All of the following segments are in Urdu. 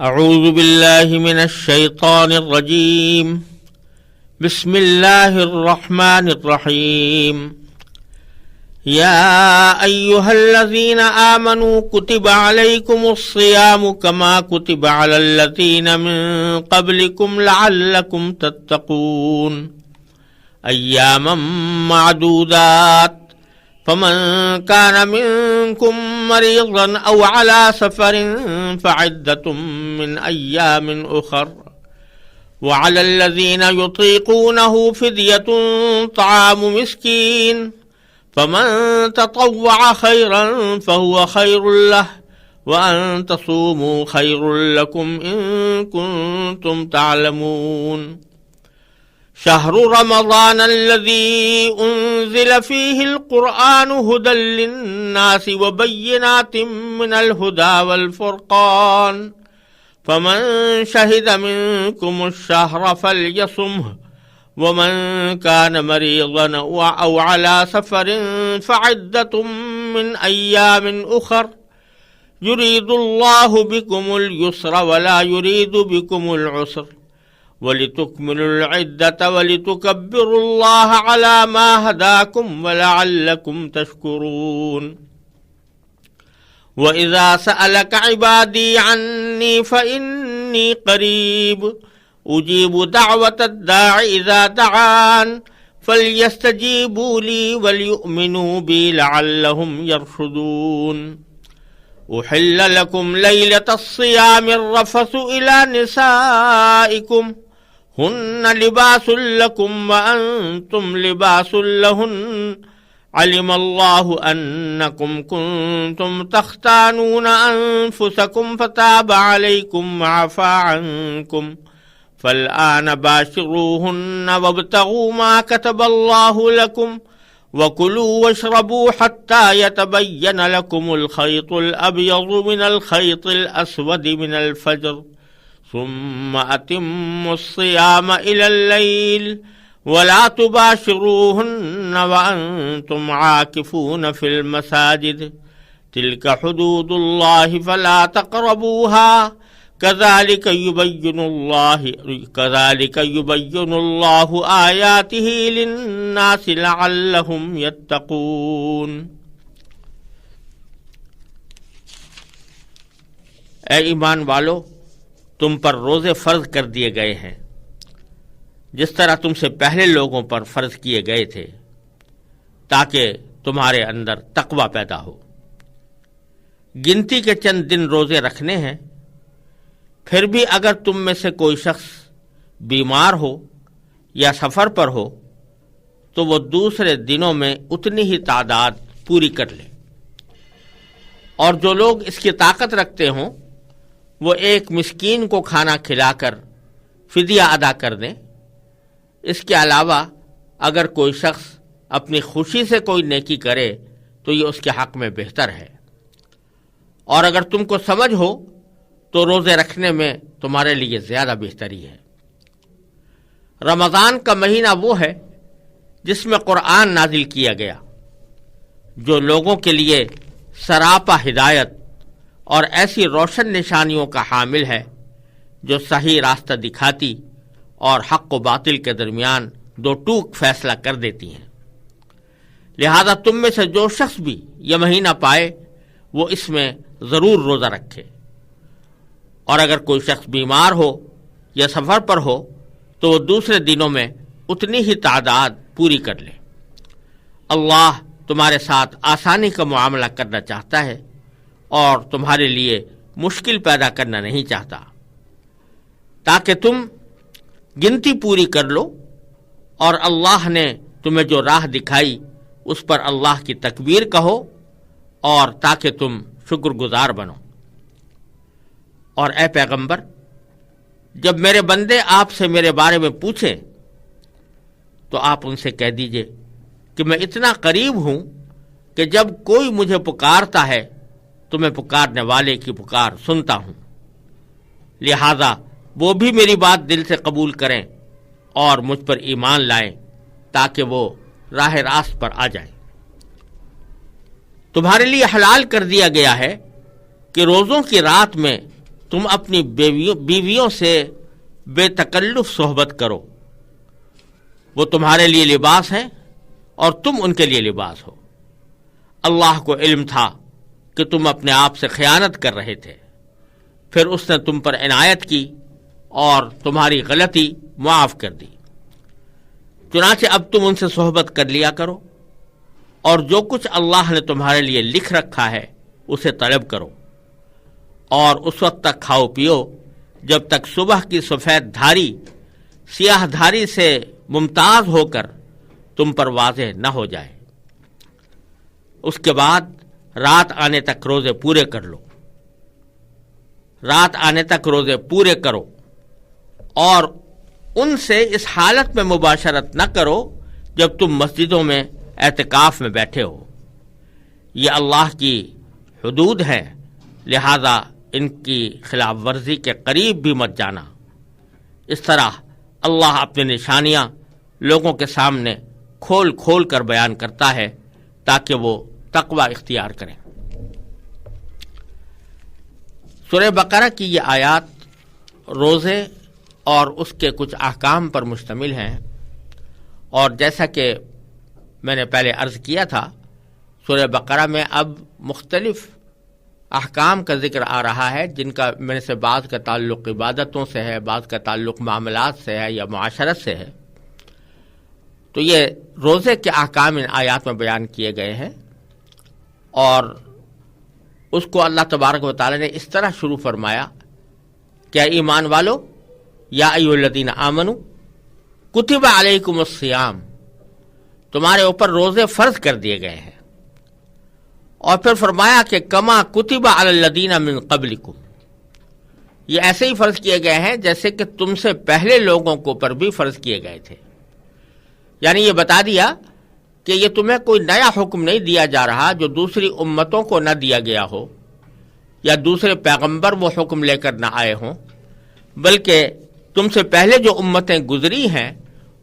اعوذ باللہ من الشیطان الرجیم بسم اللہ الرحمن الرحیم یا ایہا الذین آمنوا کتب علیکم الصیام کما کتب علی الذین من قبلکم لعلکم تتقون ایاما معدودات فمن كان منكم مريضا أو على سفر فعدة من أيام أخر وعلى الذين يطيقونه فدية طعام مسكين فمن تطوع خيرا فهو خير له وأن تصوموا خير لكم إن كنتم تعلمون شهر رمضان الذي أنزل فيه القرآن هدى للناس وبينات من الهدى والفرقان فمن شهد منكم الشهر فليصمه ومن كان مريضا أو على سفر فعدة من أيام أخر يريد الله بكم اليسر ولا يريد بكم العسر وَلِتُكْمِلُوا الْعِدَّةَ وَلِتُكَبِّرُوا اللَّهَ عَلَى مَا هَدَاكُمْ وَلَعَلَّكُمْ تَشْكُرُونَ وَإِذَا سَأَلَكَ عِبَادِي عَنِّي فَإِنِّي قَرِيبٌ أُجِيبُ دَعْوَةَ الدَّاعِ إِذَا دَعَانِ فَلْيَسْتَجِيبُوا لِي وَلْيُؤْمِنُوا بِي لَعَلَّهُمْ يَرْشُدُونَ أُحِلَّ لَكُمْ لَيْلَةَ الصِّيَامِ الرَّفَثُ إِلَى نِسَائِكُمْ هن لباس لكم وأنتم لباس لهن علم الله أنكم كنتم تختانون أنفسكم فتاب عليكم وعفى عنكم فالآن باشروهن وابتغوا ما كتب الله لكم وكلوا واشربوا حتى يتبين لكم الخيط الأبيض من الخيط الأسود من الفجر ثم أتموا الصيام إلى الليل ولا تباشروهن وأنتم عاكفون في المساجد تلك حدود الله فلا تقربوها كذلك يبين الله آياته للناس لعلهم يتقون۔ اے ایمان والو، تم پر روزے فرض کر دیے گئے ہیں جس طرح تم سے پہلے لوگوں پر فرض کیے گئے تھے تاکہ تمہارے اندر تقوی پیدا ہو۔ گنتی کے چند دن روزے رکھنے ہیں، پھر بھی اگر تم میں سے کوئی شخص بیمار ہو یا سفر پر ہو تو وہ دوسرے دنوں میں اتنی ہی تعداد پوری کر لے، اور جو لوگ اس کی طاقت رکھتے ہوں وہ ایک مسکین کو کھانا کھلا کر فدیہ ادا کر دیں۔ اس کے علاوہ اگر کوئی شخص اپنی خوشی سے کوئی نیکی کرے تو یہ اس کے حق میں بہتر ہے، اور اگر تم کو سمجھ ہو تو روزے رکھنے میں تمہارے لیے زیادہ بہتری ہے۔ رمضان کا مہینہ وہ ہے جس میں قرآن نازل کیا گیا، جو لوگوں کے لیے سراپا ہدایت اور ایسی روشن نشانیوں کا حامل ہے جو صحیح راستہ دکھاتی اور حق و باطل کے درمیان دو ٹوک فیصلہ کر دیتی ہیں۔ لہذا تم میں سے جو شخص بھی یہ مہینہ پائے وہ اس میں ضرور روزہ رکھے، اور اگر کوئی شخص بیمار ہو یا سفر پر ہو تو وہ دوسرے دنوں میں اتنی ہی تعداد پوری کر لے۔ اللہ تمہارے ساتھ آسانی کا معاملہ کرنا چاہتا ہے اور تمہارے لیے مشکل پیدا کرنا نہیں چاہتا، تاکہ تم گنتی پوری کر لو اور اللہ نے تمہیں جو راہ دکھائی اس پر اللہ کی تکبیر کہو، اور تاکہ تم شکر گزار بنو۔ اور اے پیغمبر، جب میرے بندے آپ سے میرے بارے میں پوچھیں تو آپ ان سے کہہ دیجئے کہ میں اتنا قریب ہوں کہ جب کوئی مجھے پکارتا ہے تو میں پکارنے والے کی پکار سنتا ہوں، لہذا وہ بھی میری بات دل سے قبول کریں اور مجھ پر ایمان لائیں تاکہ وہ راہ راست پر آ جائیں۔ تمہارے لیے حلال کر دیا گیا ہے کہ روزوں کی رات میں تم اپنی بیویوں سے بے تکلف صحبت کرو، وہ تمہارے لیے لباس ہیں اور تم ان کے لیے لباس ہو۔ اللہ کو علم تھا کہ تم اپنے آپ سے خیانت کر رہے تھے، پھر اس نے تم پر عنایت کی اور تمہاری غلطی معاف کر دی۔ چنانچہ اب تم ان سے صحبت کر لیا کرو، اور جو کچھ اللہ نے تمہارے لیے لکھ رکھا ہے اسے طلب کرو، اور اس وقت تک کھاؤ پیو جب تک صبح کی سفید دھاری سیاہ دھاری سے ممتاز ہو کر تم پر واضح نہ ہو جائے۔ اس کے بعد رات آنے تک روزے پورے کر لو، رات آنے تک روزے پورے کرو، اور ان سے اس حالت میں مباشرت نہ کرو جب تم مسجدوں میں اعتکاف میں بیٹھے ہو۔ یہ اللہ کی حدود ہیں، لہذا ان کی خلاف ورزی کے قریب بھی مت جانا۔ اس طرح اللہ اپنی نشانیاں لوگوں کے سامنے کھول کھول کر بیان کرتا ہے تاکہ وہ تقوی اختیار کریں۔ سورہ بقرہ کی یہ آیات روزے اور اس کے کچھ احکام پر مشتمل ہیں، اور جیسا کہ میں نے پہلے عرض کیا تھا، سورہ بقرہ میں اب مختلف احکام کا ذکر آ رہا ہے، جن کا میں سے بعض کا تعلق عبادتوں سے ہے، بعض کا تعلق معاملات سے ہے یا معاشرت سے ہے۔ تو یہ روزے کے احکام ان آیات میں بیان کیے گئے ہیں، اور اس کو اللہ تبارک و تعالی نے اس طرح شروع فرمایا کہ ایمان والو، یا ایھا الذین آمنوا کتب علیکم الصیام، تمہارے اوپر روزے فرض کر دیے گئے ہیں، اور پھر فرمایا کہ کما کتب علی الذین من قبلکم، یہ ایسے ہی فرض کیے گئے ہیں جیسے کہ تم سے پہلے لوگوں کو پر بھی فرض کیے گئے تھے۔ یعنی یہ بتا دیا کہ یہ تمہیں کوئی نیا حکم نہیں دیا جا رہا جو دوسری امتوں کو نہ دیا گیا ہو، یا دوسرے پیغمبر وہ حکم لے کر نہ آئے ہوں، بلکہ تم سے پہلے جو امتیں گزری ہیں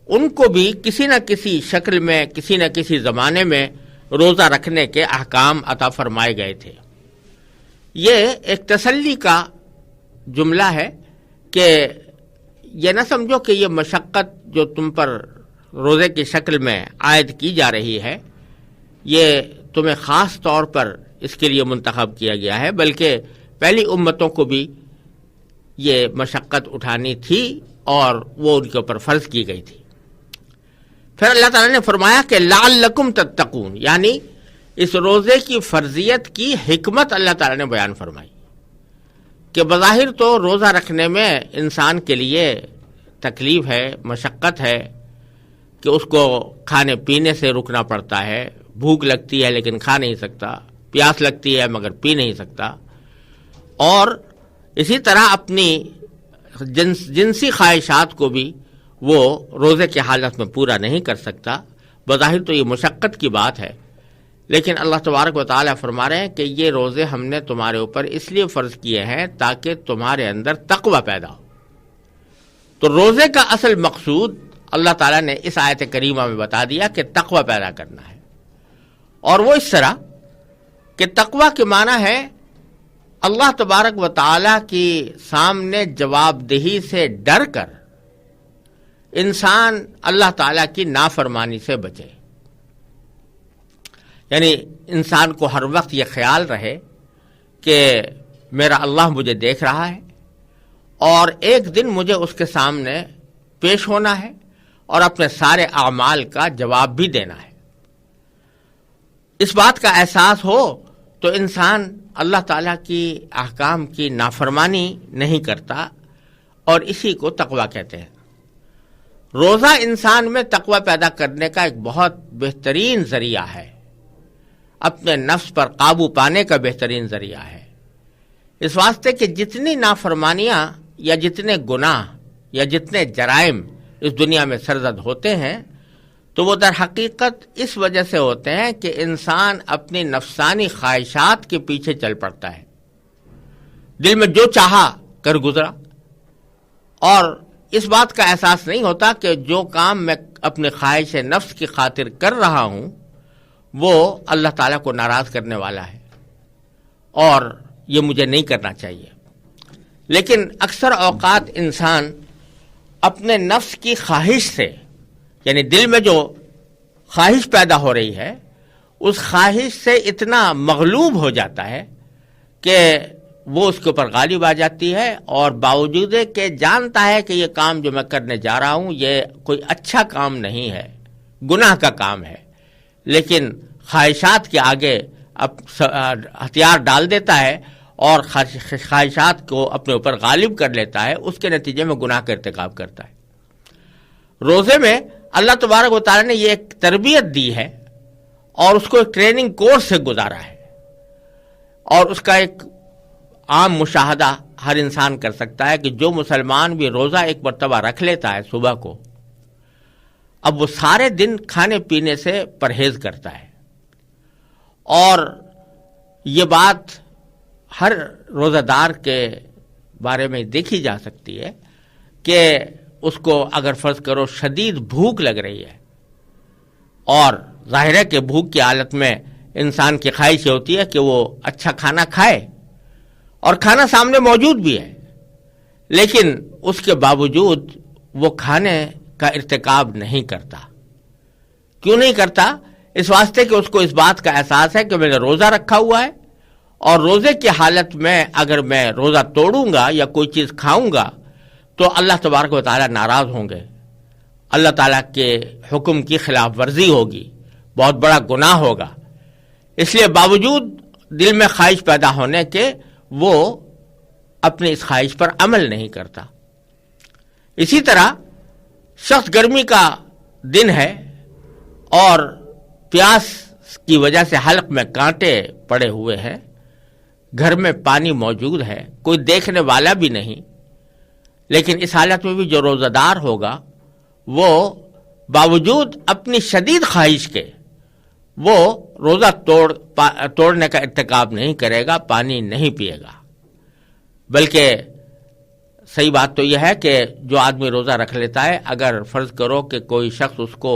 ان کو بھی کسی نہ کسی شکل میں، کسی نہ کسی زمانے میں روزہ رکھنے کے احکام عطا فرمائے گئے تھے۔ یہ ایک تسلی کا جملہ ہے کہ یہ نہ سمجھو کہ یہ مشقت جو تم پر روزے کی شکل میں عائد کی جا رہی ہے یہ تمہیں خاص طور پر اس کے لیے منتخب کیا گیا ہے، بلکہ پہلی امتوں کو بھی یہ مشقت اٹھانی تھی اور وہ ان کے اوپر فرض کی گئی تھی۔ پھر اللہ تعالیٰ نے فرمایا کہ لعلکم تتقون، یعنی اس روزے کی فرضیت کی حکمت اللہ تعالیٰ نے بیان فرمائی کہ بظاہر تو روزہ رکھنے میں انسان کے لیے تکلیف ہے، مشقت ہے کہ اس کو کھانے پینے سے رکنا پڑتا ہے، بھوک لگتی ہے لیکن کھا نہیں سکتا، پیاس لگتی ہے مگر پی نہیں سکتا، اور اسی طرح اپنی جنسی خواہشات کو بھی وہ روزے کی حالت میں پورا نہیں کر سکتا۔ بظاہر تو یہ مشقت کی بات ہے، لیکن اللہ تبارک و تعالیٰ فرما رہے ہیں کہ یہ روزے ہم نے تمہارے اوپر اس لیے فرض کیے ہیں تاکہ تمہارے اندر تقوی پیدا ہو۔ تو روزے کا اصل مقصود اللہ تعالیٰ نے اس آیت کریمہ میں بتا دیا کہ تقوی پیدا کرنا ہے، اور وہ اس طرح کہ تقوی کے معنی ہے اللہ تبارک و تعالیٰ کی سامنے جواب دہی سے ڈر کر انسان اللہ تعالیٰ کی نافرمانی سے بچے۔ یعنی انسان کو ہر وقت یہ خیال رہے کہ میرا اللہ مجھے دیکھ رہا ہے اور ایک دن مجھے اس کے سامنے پیش ہونا ہے اور اپنے سارے اعمال کا جواب بھی دینا ہے۔ اس بات کا احساس ہو تو انسان اللہ تعالیٰ کی احکام کی نافرمانی نہیں کرتا، اور اسی کو تقوی کہتے ہیں۔ روزہ انسان میں تقوی پیدا کرنے کا ایک بہت بہترین ذریعہ ہے، اپنے نفس پر قابو پانے کا بہترین ذریعہ ہے، اس واسطے کہ جتنی نافرمانیاں یا جتنے گناہ یا جتنے جرائم اس دنیا میں سرزد ہوتے ہیں تو وہ در حقیقت اس وجہ سے ہوتے ہیں کہ انسان اپنی نفسانی خواہشات کے پیچھے چل پڑتا ہے، دل میں جو چاہا کر گزرا، اور اس بات کا احساس نہیں ہوتا کہ جو کام میں اپنے خواہش نفس کی خاطر کر رہا ہوں وہ اللہ تعالیٰ کو ناراض کرنے والا ہے اور یہ مجھے نہیں کرنا چاہیے۔ لیکن اکثر اوقات انسان اپنے نفس کی خواہش سے، یعنی دل میں جو خواہش پیدا ہو رہی ہے، اس خواہش سے اتنا مغلوب ہو جاتا ہے کہ وہ اس کے اوپر غالب آ جاتی ہے، اور باوجود کہ جانتا ہے کہ یہ کام جو میں کرنے جا رہا ہوں یہ کوئی اچھا کام نہیں ہے، گناہ کا کام ہے، لیکن خواہشات کے آگے ہتھیار ڈال دیتا ہے اور خواہشات کو اپنے اوپر غالب کر لیتا ہے، اس کے نتیجے میں گناہ کا ارتکاب کرتا ہے۔ روزے میں اللہ تبارک و تعالیٰ نے یہ ایک تربیت دی ہے اور اس کو ایک ٹریننگ کورس سے گزارا ہے، اور اس کا ایک عام مشاہدہ ہر انسان کر سکتا ہے کہ جو مسلمان بھی روزہ ایک مرتبہ رکھ لیتا ہے صبح کو، اب وہ سارے دن کھانے پینے سے پرہیز کرتا ہے، اور یہ بات ہر روزہ دار کے بارے میں دیکھی جا سکتی ہے کہ اس کو اگر فرض کرو شدید بھوک لگ رہی ہے، اور ظاہر ہے کہ بھوک کی حالت میں انسان کی خواہش ہوتی ہے کہ وہ اچھا کھانا کھائے، اور کھانا سامنے موجود بھی ہے، لیکن اس کے باوجود وہ کھانے کا ارتکاب نہیں کرتا۔ کیوں نہیں کرتا؟ اس واسطے کہ اس کو اس بات کا احساس ہے کہ میں نے روزہ رکھا ہوا ہے، اور روزے کی حالت میں اگر میں روزہ توڑوں گا یا کوئی چیز کھاؤں گا تو اللہ تبارک و تعالیٰ ناراض ہوں گے، اللہ تعالیٰ کے حکم کی خلاف ورزی ہوگی، بہت بڑا گناہ ہوگا۔ اس لیے باوجود دل میں خواہش پیدا ہونے کے وہ اپنی اس خواہش پر عمل نہیں کرتا۔ اسی طرح شخص گرمی کا دن ہے اور پیاس کی وجہ سے حلق میں کانٹے پڑے ہوئے ہیں، گھر میں پانی موجود ہے، کوئی دیکھنے والا بھی نہیں، لیکن اس حالت میں بھی جو روزہ دار ہوگا وہ باوجود اپنی شدید خواہش کے وہ روزہ توڑنے کا ارتکاب نہیں کرے گا، پانی نہیں پیے گا۔ بلکہ صحیح بات تو یہ ہے کہ جو آدمی روزہ رکھ لیتا ہے، اگر فرض کرو کہ کوئی شخص اس کو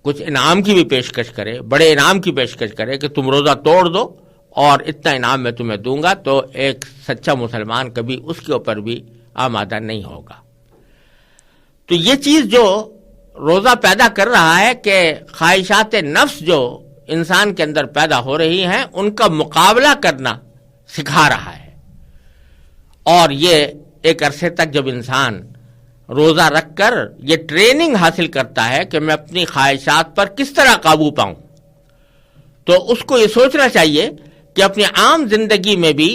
کچھ انعام کی بھی پیشکش کرے، بڑے انعام کی پیشکش کرے کہ تم روزہ توڑ دو اور اتنا انعام میں تمہیں دوں گا، تو ایک سچا مسلمان کبھی اس کے اوپر بھی آمادہ نہیں ہوگا۔ تو یہ چیز جو روزہ پیدا کر رہا ہے کہ خواہشات نفس جو انسان کے اندر پیدا ہو رہی ہیں ان کا مقابلہ کرنا سکھا رہا ہے، اور یہ ایک عرصے تک جب انسان روزہ رکھ کر یہ ٹریننگ حاصل کرتا ہے کہ میں اپنی خواہشات پر کس طرح قابو پاؤں، تو اس کو یہ سوچنا چاہیے کہ اپنی عام زندگی میں بھی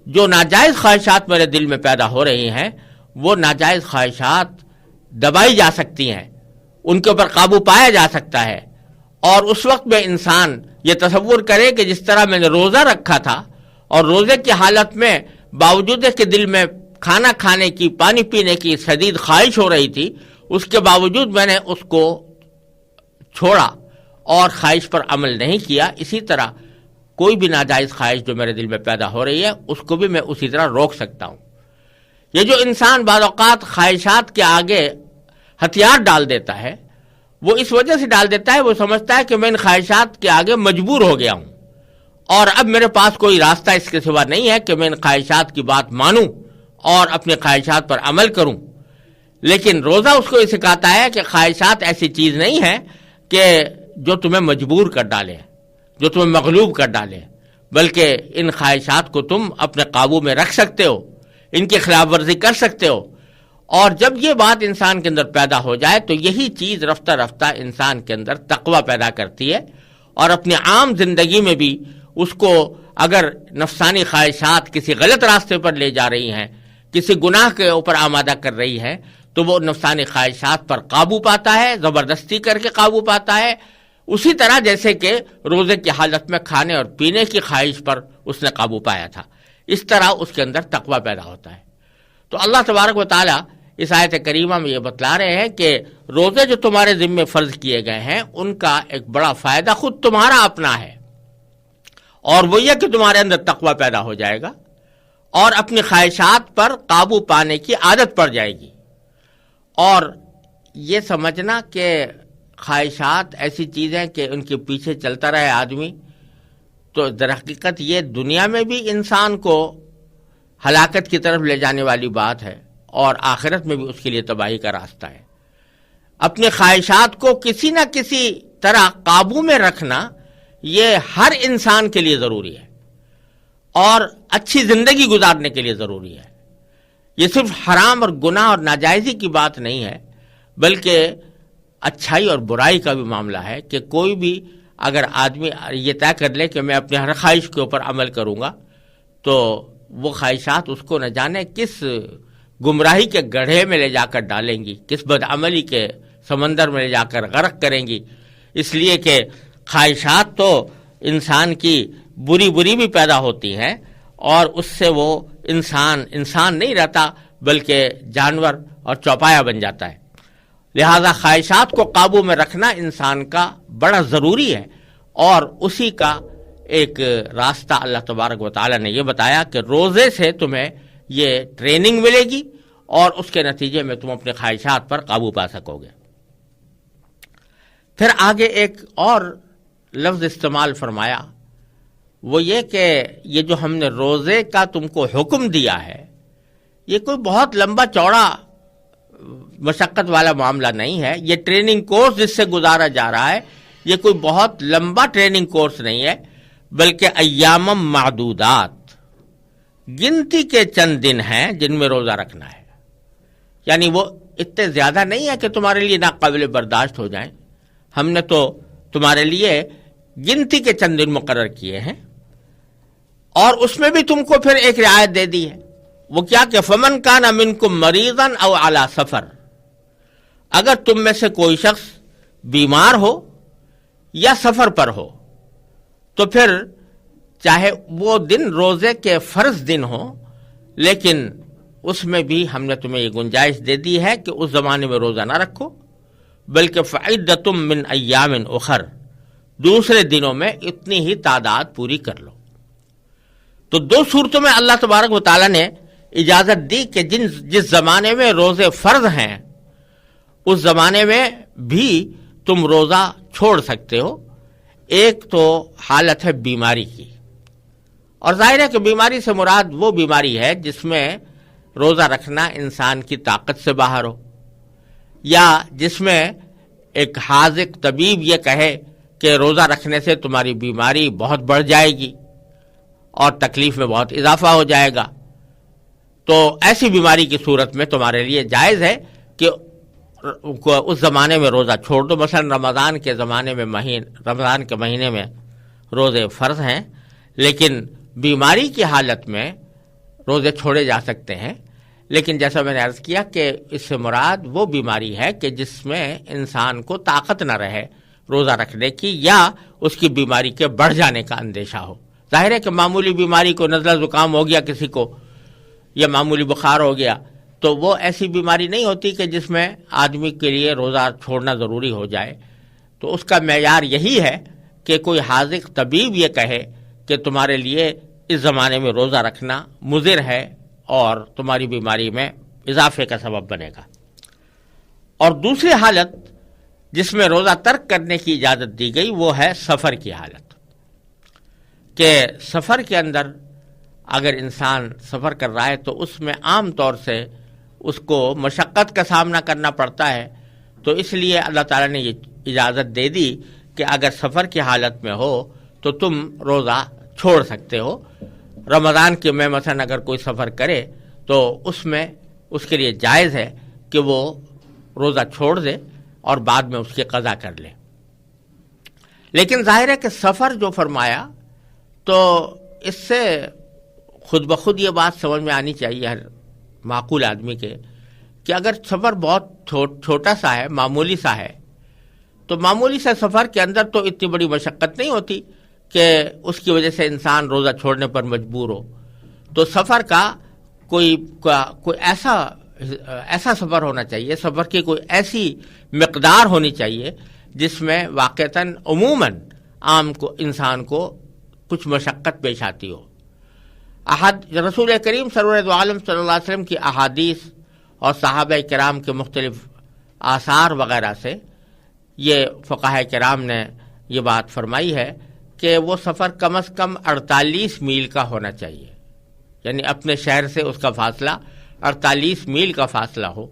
جو ناجائز خواہشات میرے دل میں پیدا ہو رہی ہیں وہ ناجائز خواہشات دبائی جا سکتی ہیں، ان کے اوپر قابو پایا جا سکتا ہے، اور اس وقت میں انسان یہ تصور کرے کہ جس طرح میں نے روزہ رکھا تھا اور روزے کی حالت میں باوجود کہ دل میں کھانا کھانے کی، پانی پینے کی شدید خواہش ہو رہی تھی، اس کے باوجود میں نے اس کو چھوڑا اور خواہش پر عمل نہیں کیا، اسی طرح کوئی بھی ناجائز خواہش جو میرے دل میں پیدا ہو رہی ہے اس کو بھی میں اسی طرح روک سکتا ہوں۔ یہ جو انسان بعض اوقات خواہشات کے آگے ہتھیار ڈال دیتا ہے، وہ اس وجہ سے ڈال دیتا ہے، وہ سمجھتا ہے کہ میں ان خواہشات کے آگے مجبور ہو گیا ہوں، اور اب میرے پاس کوئی راستہ اس کے سوا نہیں ہے کہ میں ان خواہشات کی بات مانوں اور اپنی خواہشات پر عمل کروں۔ لیکن روزہ اس کو یہ سکھاتا ہے کہ خواہشات ایسی چیز نہیں ہے کہ جو تمہیں مجبور کر ڈالے، جو تمہیں مغلوب کر ڈالے، بلکہ ان خواہشات کو تم اپنے قابو میں رکھ سکتے ہو، ان کی خلاف ورزی کر سکتے ہو۔ اور جب یہ بات انسان کے اندر پیدا ہو جائے تو یہی چیز رفتہ رفتہ انسان کے اندر تقوی پیدا کرتی ہے، اور اپنی عام زندگی میں بھی اس کو اگر نفسانی خواہشات کسی غلط راستے پر لے جا رہی ہیں، کسی گناہ کے اوپر آمادہ کر رہی ہے، تو وہ نفسانی خواہشات پر قابو پاتا ہے، زبردستی کر کے قابو پاتا ہے، اسی طرح جیسے کہ روزے کی حالت میں کھانے اور پینے کی خواہش پر اس نے قابو پایا تھا، اس طرح اس کے اندر تقوی پیدا ہوتا ہے۔ تو اللہ تبارک و تعالیٰ اس آیت کریمہ میں یہ بتلا رہے ہیں کہ روزے جو تمہارے ذمہ فرض کیے گئے ہیں ان کا ایک بڑا فائدہ خود تمہارا اپنا ہے، اور وہ یہ کہ تمہارے اندر تقوی پیدا ہو جائے گا اور اپنی خواہشات پر قابو پانے کی عادت پڑ جائے گی۔ اور یہ سمجھنا کہ خواہشات ایسی چیزیں کہ ان کے پیچھے چلتا رہے آدمی، تو در حقیقت یہ دنیا میں بھی انسان کو ہلاکت کی طرف لے جانے والی بات ہے اور آخرت میں بھی اس کے لیے تباہی کا راستہ ہے۔ اپنی خواہشات کو کسی نہ کسی طرح قابو میں رکھنا یہ ہر انسان کے لیے ضروری ہے اور اچھی زندگی گزارنے کے لیے ضروری ہے۔ یہ صرف حرام اور گناہ اور ناجائزی کی بات نہیں ہے، بلکہ اچھائی اور برائی کا بھی معاملہ ہے کہ کوئی بھی اگر آدمی یہ طے کر لے کہ میں اپنے ہر خواہش کے اوپر عمل کروں گا تو وہ خواہشات اس کو نہ جانے کس گمراہی کے گڑھے میں لے جا کر ڈالیں گی، کس بدعملی کے سمندر میں لے جا کر غرق کریں گی۔ اس لیے کہ خواہشات تو انسان کی بری بھی پیدا ہوتی ہیں اور اس سے وہ انسان نہیں رہتا بلکہ جانور اور چوپایا بن جاتا ہے۔ لہذا خواہشات کو قابو میں رکھنا انسان کا بڑا ضروری ہے اور اسی کا ایک راستہ اللہ تبارک و تعالی نے یہ بتایا کہ روزے سے تمہیں یہ ٹریننگ ملے گی اور اس کے نتیجے میں تم اپنے خواہشات پر قابو پا سکو گے۔ پھر آگے ایک اور لفظ استعمال فرمایا، وہ یہ کہ یہ جو ہم نے روزے کا تم کو حکم دیا ہے یہ کوئی بہت لمبا چوڑا مشقت والا معاملہ نہیں ہے، یہ ٹریننگ کورس جس سے گزارا جا رہا ہے یہ کوئی بہت لمبا ٹریننگ کورس نہیں ہے، بلکہ ایام معدودات، گنتی کے چند دن ہیں جن میں روزہ رکھنا ہے۔ یعنی وہ اتنے زیادہ نہیں ہے کہ تمہارے لیے ناقابل برداشت ہو جائیں، ہم نے تو تمہارے لیے گنتی کے چند دن مقرر کیے ہیں اور اس میں بھی تم کو پھر ایک رعایت دے دی ہے، وہ کیا کہ فمن کان منکم مریضا او علی سفر، اگر تم میں سے کوئی شخص بیمار ہو یا سفر پر ہو تو پھر چاہے وہ دن روزے کے فرض دن ہو لیکن اس میں بھی ہم نے تمہیں یہ گنجائش دے دی ہے کہ اس زمانے میں روزہ نہ رکھو، بلکہ فعدۃ من ایام اخر، دوسرے دنوں میں اتنی ہی تعداد پوری کر لو۔ تو دو صورتوں میں اللہ تبارک و تعالیٰ نے اجازت دی کہ جس زمانے میں روزے فرض ہیں اس زمانے میں بھی تم روزہ چھوڑ سکتے ہو۔ ایک تو حالت ہے بیماری کی، اور ظاہر ہے کہ بیماری سے مراد وہ بیماری ہے جس میں روزہ رکھنا انسان کی طاقت سے باہر ہو، یا جس میں ایک حاذق طبیب یہ کہے کہ روزہ رکھنے سے تمہاری بیماری بہت بڑھ جائے گی اور تکلیف میں بہت اضافہ ہو جائے گا، تو ایسی بیماری کی صورت میں تمہارے لیے جائز ہے کہ اس زمانے میں روزہ چھوڑ دو۔ مثلا رمضان کے مہینے میں روزے فرض ہیں، لیکن بیماری کی حالت میں روزے چھوڑے جا سکتے ہیں۔ لیکن جیسا میں نے عرض کیا کہ اس سے مراد وہ بیماری ہے کہ جس میں انسان کو طاقت نہ رہے روزہ رکھنے کی، یا اس کی بیماری کے بڑھ جانے کا اندیشہ ہو۔ ظاہر ہے کہ معمولی بیماری کو نزلہ زکام ہو گیا کسی کو یا معمولی بخار ہو گیا تو وہ ایسی بیماری نہیں ہوتی کہ جس میں آدمی کے لیے روزہ چھوڑنا ضروری ہو جائے۔ تو اس کا معیار یہی ہے کہ کوئی حاذق طبیب یہ کہے کہ تمہارے لیے اس زمانے میں روزہ رکھنا مضر ہے اور تمہاری بیماری میں اضافے کا سبب بنے گا۔ اور دوسری حالت جس میں روزہ ترک کرنے کی اجازت دی گئی وہ ہے سفر کی حالت، کہ سفر کے اندر اگر انسان سفر کر رہا ہے تو اس میں عام طور سے اس کو مشقت کا سامنا کرنا پڑتا ہے، تو اس لیے اللہ تعالیٰ نے یہ اجازت دے دی کہ اگر سفر کی حالت میں ہو تو تم روزہ چھوڑ سکتے ہو۔ رمضان کے میں مثلا اگر کوئی سفر کرے تو اس میں اس کے لیے جائز ہے کہ وہ روزہ چھوڑ دے اور بعد میں اس کی قضا کر لے۔ لیکن ظاہر ہے کہ سفر جو فرمایا تو اس سے خود بخود یہ بات سمجھ میں آنی چاہیے ہر معقول آدمی کے کہ اگر سفر بہت چھوٹا سا ہے، معمولی سا ہے، تو معمولی سا سفر کے اندر تو اتنی بڑی مشقت نہیں ہوتی کہ اس کی وجہ سے انسان روزہ چھوڑنے پر مجبور ہو۔ تو سفر کا کوئی ایسا سفر ہونا چاہیے، سفر کی کوئی ایسی مقدار ہونی چاہیے جس میں واقعتاً عموماً عام کو انسان کو کچھ مشقت پیش آتی ہو۔ رسول کریم سرور عالم صلی اللہ علیہ وسلم کی احادیث اور صحابہ کرام کے مختلف آثار وغیرہ سے یہ فقہاء کرام نے یہ بات فرمائی ہے کہ وہ سفر کم از کم 48 میل کا ہونا چاہیے، یعنی اپنے شہر سے اس کا فاصلہ 48 میل کا فاصلہ ہو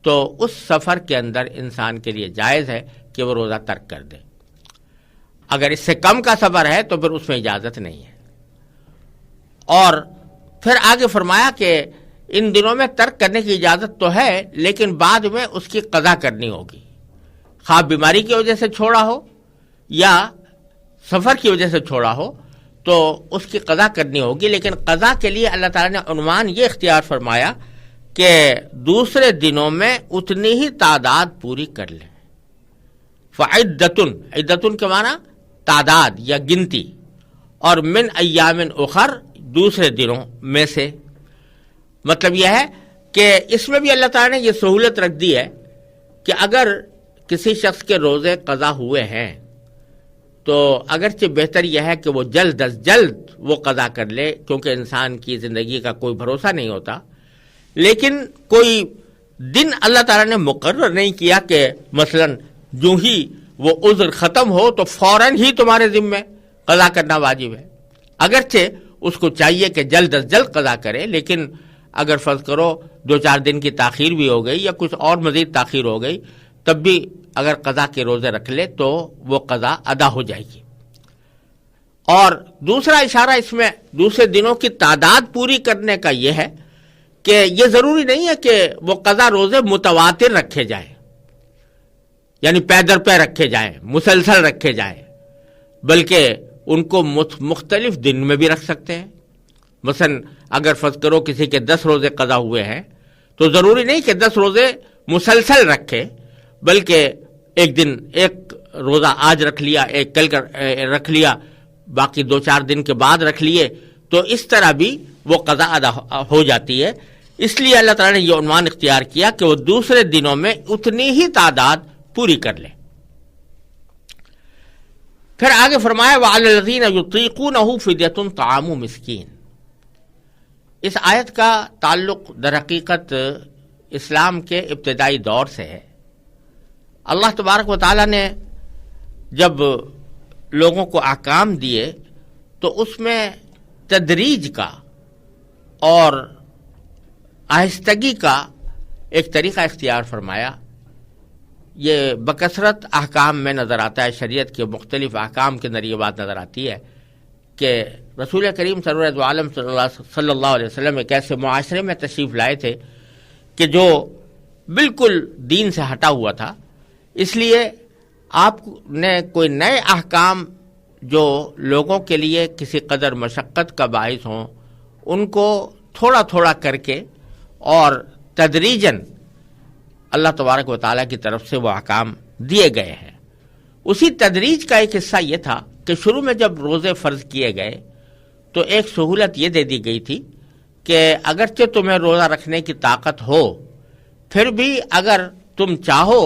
تو اس سفر کے اندر انسان کے لیے جائز ہے کہ وہ روزہ ترک کر دے. اگر اس سے کم کا سفر ہے تو پھر اس میں اجازت نہیں ہے. اور پھر آگے فرمایا کہ ان دنوں میں ترک کرنے کی اجازت تو ہے لیکن بعد میں اس کی قضا کرنی ہوگی. خواہ بیماری کی وجہ سے چھوڑا ہو یا سفر کی وجہ سے چھوڑا ہو تو اس کی قضا کرنی ہوگی. لیکن قضا کے لیے اللہ تعالیٰ نے عنوان یہ اختیار فرمایا کہ دوسرے دنوں میں اتنی ہی تعداد پوری کر لیں. فعدتن، عدتن کے معنی تعداد یا گنتی، اور من ایام اخر دوسرے دنوں میں سے. مطلب یہ ہے کہ اس میں بھی اللہ تعالیٰ نے یہ سہولت رکھ دی ہے کہ اگر کسی شخص کے روزے قضا ہوئے ہیں تو اگرچہ بہتر یہ ہے کہ وہ جلد از جلد وہ قضا کر لے، کیونکہ انسان کی زندگی کا کوئی بھروسہ نہیں ہوتا. لیکن کوئی دن اللہ تعالیٰ نے مقرر نہیں کیا کہ مثلا جو ہی وہ عذر ختم ہو تو فوراً ہی تمہارے ذمہ قضا کرنا واجب ہے. اگرچہ اس کو چاہیے کہ جلد از جلد قضا کرے، لیکن اگر فرض کرو 2-4 دن کی تاخیر بھی ہو گئی یا کچھ اور مزید تاخیر ہو گئی تب بھی اگر قضا کے روزے رکھ لے تو وہ قضا ادا ہو جائے گی. اور دوسرا اشارہ اس میں دوسرے دنوں کی تعداد پوری کرنے کا یہ ہے کہ یہ ضروری نہیں ہے کہ وہ قضا روزے متواتر رکھے جائیں، یعنی پے در پے رکھے جائیں، مسلسل رکھے جائیں، بلکہ ان کو مختلف دن میں بھی رکھ سکتے ہیں. مثلا اگر فرض کرو کسی کے 10 روزے قضا ہوئے ہیں تو ضروری نہیں کہ 10 روزے مسلسل رکھے، بلکہ ایک دن ایک روزہ آج رکھ لیا، ایک کل رکھ لیا، باقی 2-4 دن کے بعد رکھ لیے، تو اس طرح بھی وہ قضا ادا ہو جاتی ہے. اس لیے اللہ تعالیٰ نے یہ عنوان اختیار کیا کہ وہ دوسرے دنوں میں اتنی ہی تعداد پوری کر لے. پھر آگے فرمایا وَعَلَى الَّذِينَ يُطِيقُونَهُ فِدْيَةٌ طَعَامُ مِسْكِينٍ. اس آیت کا تعلق در حقیقت اسلام کے ابتدائی دور سے ہے. اللہ تبارک و تعالیٰ نے جب لوگوں کو احکام دیے تو اس میں تدریج کا اور آہستگی کا ایک طریقہ اختیار فرمایا. یہ بکثرت احکام میں نظر آتا ہے، شریعت کے مختلف احکام کے ذریعے بات نظر آتی ہے کہ رسول کریم سرور عالم صلی اللہ علیہ وسلم ایک ایسے معاشرے میں تشریف لائے تھے کہ جو بالکل دین سے ہٹا ہوا تھا. اس لیے آپ نے کوئی نئے احکام جو لوگوں کے لیے کسی قدر مشقت کا باعث ہوں ان کو تھوڑا تھوڑا کر کے اور تدریجاً اللہ تبارک و تعالیٰ کی طرف سے وہ احکام دیے گئے ہیں. اسی تدریج کا ایک حصہ یہ تھا کہ شروع میں جب روزے فرض کیے گئے تو ایک سہولت یہ دے دی گئی تھی کہ اگرچہ تمہیں روزہ رکھنے کی طاقت ہو پھر بھی اگر تم چاہو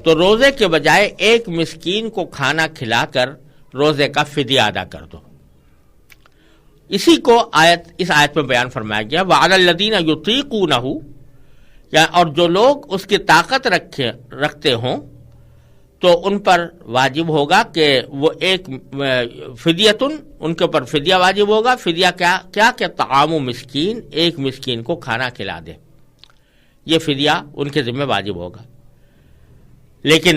تو روزے کے بجائے ایک مسکین کو کھانا کھلا کر روزے کا فدیہ ادا کر دو. اسی کو اس آیت میں بیان فرمایا گیا وَعَلَى الَّذِينَ يُطِيقُونَهُ، اور جو لوگ اس کی طاقت رکھتے ہوں تو ان پر واجب ہوگا کہ وہ ایک فدیتن، ان کے اوپر فدیہ واجب ہوگا. فدیہ کیا کہ طعام مسکین، ایک مسکین کو کھانا کھلا دے، یہ فدیہ ان کے ذمہ واجب ہوگا. لیکن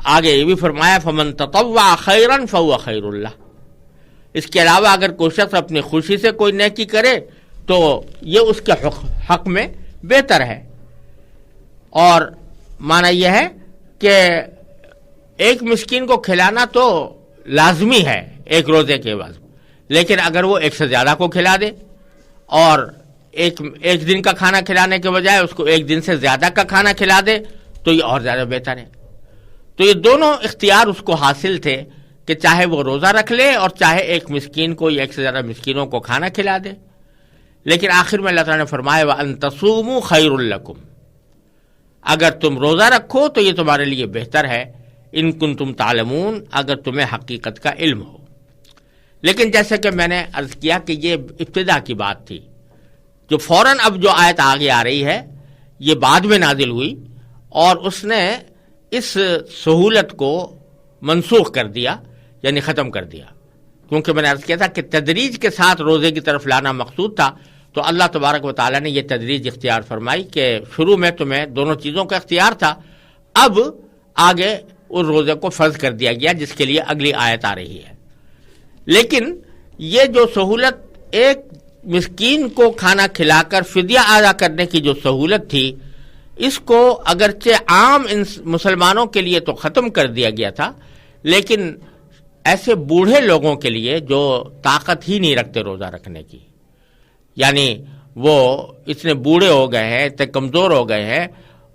آگے یہ بھی فرمایا فَمَن تَطَوَّعَ خَيْرًا فَهُوَ خَيْرٌ لَهُ. اس کے علاوہ اگر کوئی شخص اپنی خوشی سے کوئی نیکی کرے تو یہ اس کے حق میں بہتر ہے. اور معنی یہ ہے کہ ایک مسکین کو کھلانا تو لازمی ہے ایک روزے کے بعد، لیکن اگر وہ ایک سے زیادہ کو کھلا دے اور ایک دن کا کھانا کھلانے کے بجائے اس کو ایک دن سے زیادہ کا کھانا کھلا دے تو یہ اور زیادہ بہتر ہے. تو یہ دونوں اختیار اس کو حاصل تھے کہ چاہے وہ روزہ رکھ لے اور چاہے ایک مسکین کو یا ایک سے زیادہ مسکینوں کو کھانا کھلا دے. لیکن آخر میں اللہ تعالیٰ نے فرمایا وَأَن تَصُومُوا خَيْرٌ لَكُمْ، اگر تم روزہ رکھو تو یہ تمہارے لیے بہتر ہے، ان کنتم تعلمون، اگر تمہیں حقیقت کا علم ہو. لیکن جیسے کہ میں نے عرض کیا کہ یہ ابتدا کی بات تھی، جو فوراً اب جو آیت آگے آ رہی ہے یہ بعد میں نازل ہوئی اور اس نے اس سہولت کو منسوخ کر دیا، یعنی ختم کر دیا. کیونکہ میں نے عرض کیا تھا کہ تدریج کے ساتھ روزے کی طرف لانا مقصود تھا، تو اللہ تبارک و تعالیٰ نے یہ تدریج اختیار فرمائی کہ شروع میں تمہیں دونوں چیزوں کا اختیار تھا، اب آگے اس روزے کو فرض کر دیا گیا، جس کے لیے اگلی آیت آ رہی ہے۔ لیکن یہ جو سہولت ایک مسکین کو کھانا کھلا کر فدیہ ادا کرنے کی جو سہولت تھی، اس کو اگرچہ عام مسلمانوں کے لیے تو ختم کر دیا گیا تھا، لیکن ایسے بوڑھے لوگوں کے لیے جو طاقت ہی نہیں رکھتے روزہ رکھنے کی، یعنی وہ اتنے بوڑھے ہو گئے ہیں، اتنے کمزور ہو گئے ہیں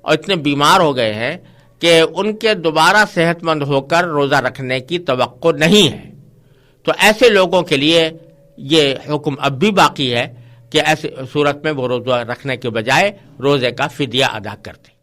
اور اتنے بیمار ہو گئے ہیں کہ ان کے دوبارہ صحت مند ہو کر روزہ رکھنے کی توقع نہیں ہے، تو ایسے لوگوں کے لیے یہ حکم اب بھی باقی ہے کہ ایسے صورت میں وہ روزہ رکھنے کے بجائے روزے کا فدیہ ادا کرتے۔